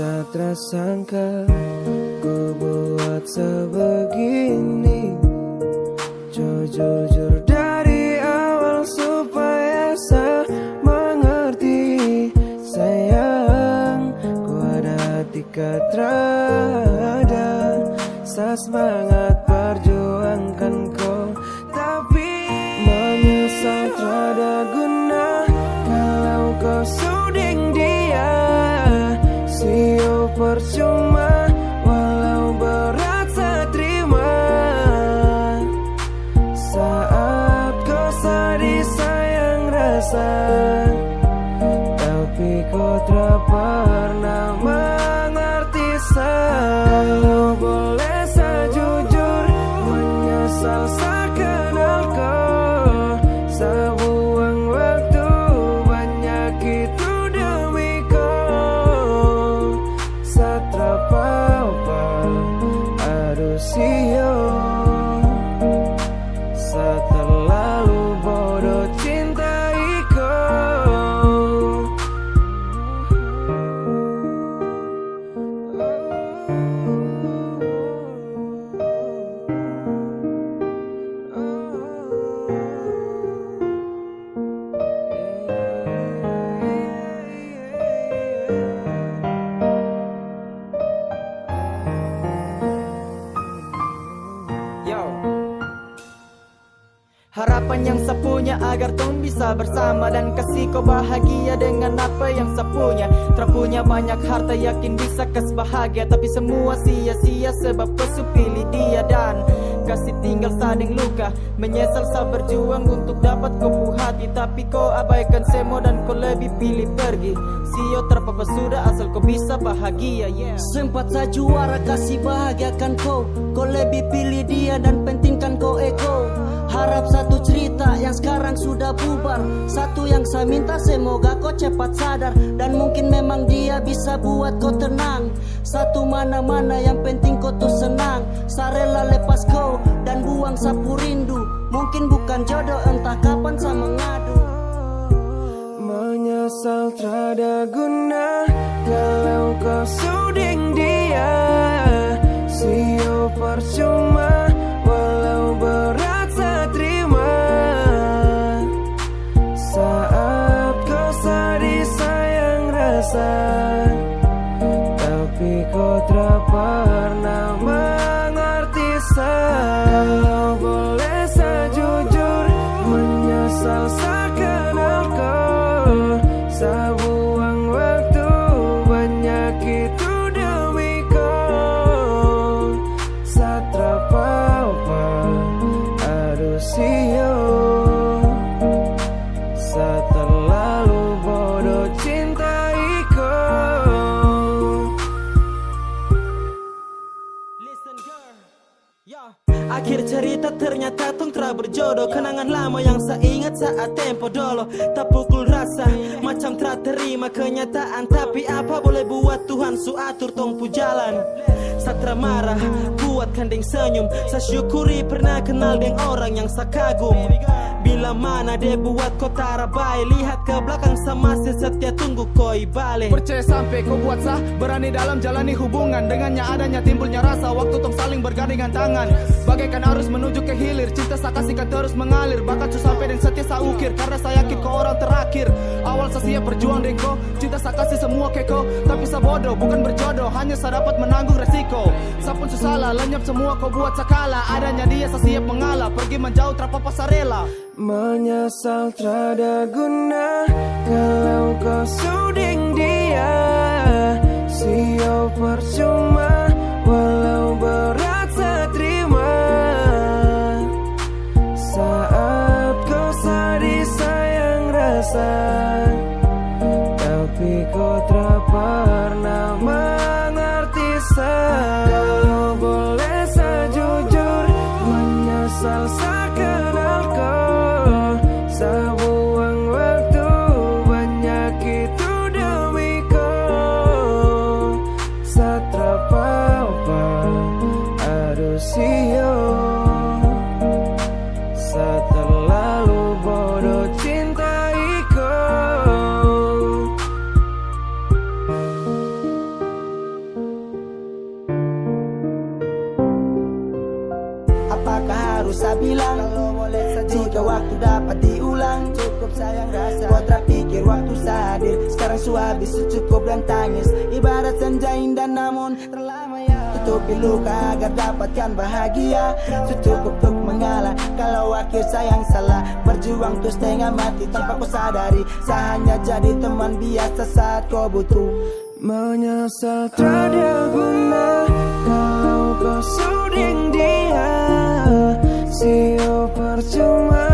Tak sangka ku buat sebegini. Jujur dari awal supaya saya mengerti. Sayang, ku ada hati terada. Saya semangat perjuangkan kau, tapi menyesal tiada guna kalau kau suding dia. Sio percuma walau berat saya terima. Saat kau sedih sayang rasa, tapi kau tak pernah mengerti saya. Kalau boleh saya jujur, menyesal saya kenal kau. Saya buang waktu banyak itu demi kau. Saya tak apa-apa, aduh sio. Saya terlalu bodoh cintai kau. Harapan yang saya punya agar tong bisa bersama dan kasih kau bahagia dengan apa yang saya punya. Terpunya banyak harta yakin bisa kasih bahagia, tapi semua sia-sia sebab kau pilih dia dan kasih tinggal sading luka. Menyesal saya berjuang untuk dapat kau hati, tapi kau abaikan semua dan kau lebih pilih pergi. Sio terpapa sudah asal kau bisa bahagia, yeah. Sempat saya juara kasih bahagiakan kau, kau lebih pilih dia dan pentingkan kau ego. Harap satu cerita yang sekarang sudah bubar, satu yang saya minta semoga kau cepat sadar. Dan mungkin memang dia bisa buat kau tenang. Satu mana-mana yang penting kau tuh senang. Saya rela lepas kau dan buang sapu rindu. Mungkin bukan jodoh entah kapan saya mengadu. Menyesal tiada guna kalau kau suding dia. Sio percuma walau berat saya terima. Saat kau sedih sayang rasa, tapi kau tak pernah mengerti saya. Kalau boleh saya jujur, menyesal saya kenal kau. Saya buang waktu banyak itu demi kau. Saya tak apa-apa, aduh sio. Saya terlalu bodoh cintai kau. Listen girl, yeah. Akhir cerita ternyata tong telah berjodoh. Kenangan lama yang saya ingat saat tempo dolo. Tak pukul rasa macam tak terima kenyataan, tapi apa boleh buat Tuhan su atur tong pu jalan. Satra marah buat kandeng senyum. Saya syukuri pernah kenal dengan orang yang saya kagum. Bila mana dia buat kau tarabai, lihat ke belakang sama setia tunggu koi balik. Percaya sampai kau buat sah, berani dalam jalani hubungan. Dengannya adanya timbulnya rasa, waktu tong saling bergandengan tangan. Bagaikan arus menuju ke hilir, cinta saya kasihkan terus mengalir. Bahkan su sampai dan setia saya ukir, karena saya yakin kau orang terakhir. Awal saya siap berjuang dengan kau, cinta saya kasih semua ke kau. Tapi saya bodoh, bukan berjodoh, hanya saya dapat menanggung resiko. Saya pun su salah, lenyap semua kau buat saya kalah. Adanya dia saya siap mengalah, pergi menjauh terpapa saya rela. Menyesal tiada guna kalau kau suding dia. Sio percuma walau berat saya terima. Saat kau sedih sayang rasa, tapi kau tak pernah mengerti saya. Kalau boleh saya jujur, menyesal saya kenal kau. Saya buang waktu banyak itu demi kau. Saya tak apa-apa, aduh sio. Saya terlalu bodoh cintai kau. Jika waktu dapat diulang, cukup sayang rasa. Kau terpikir waktu sadir, sekarang su habis cukup dan tangis. Ibarat senja indah namun terlama ya. Tutupi luka agar dapatkan bahagia. Cukup untuk mengalah kalau akhir sayang salah. Berjuang tuh setengah mati tanpa kau sadari. Saya hanya jadi teman biasa saat kau butuh. Menyesal tiada guna kalau kau suding dia. Sio percuma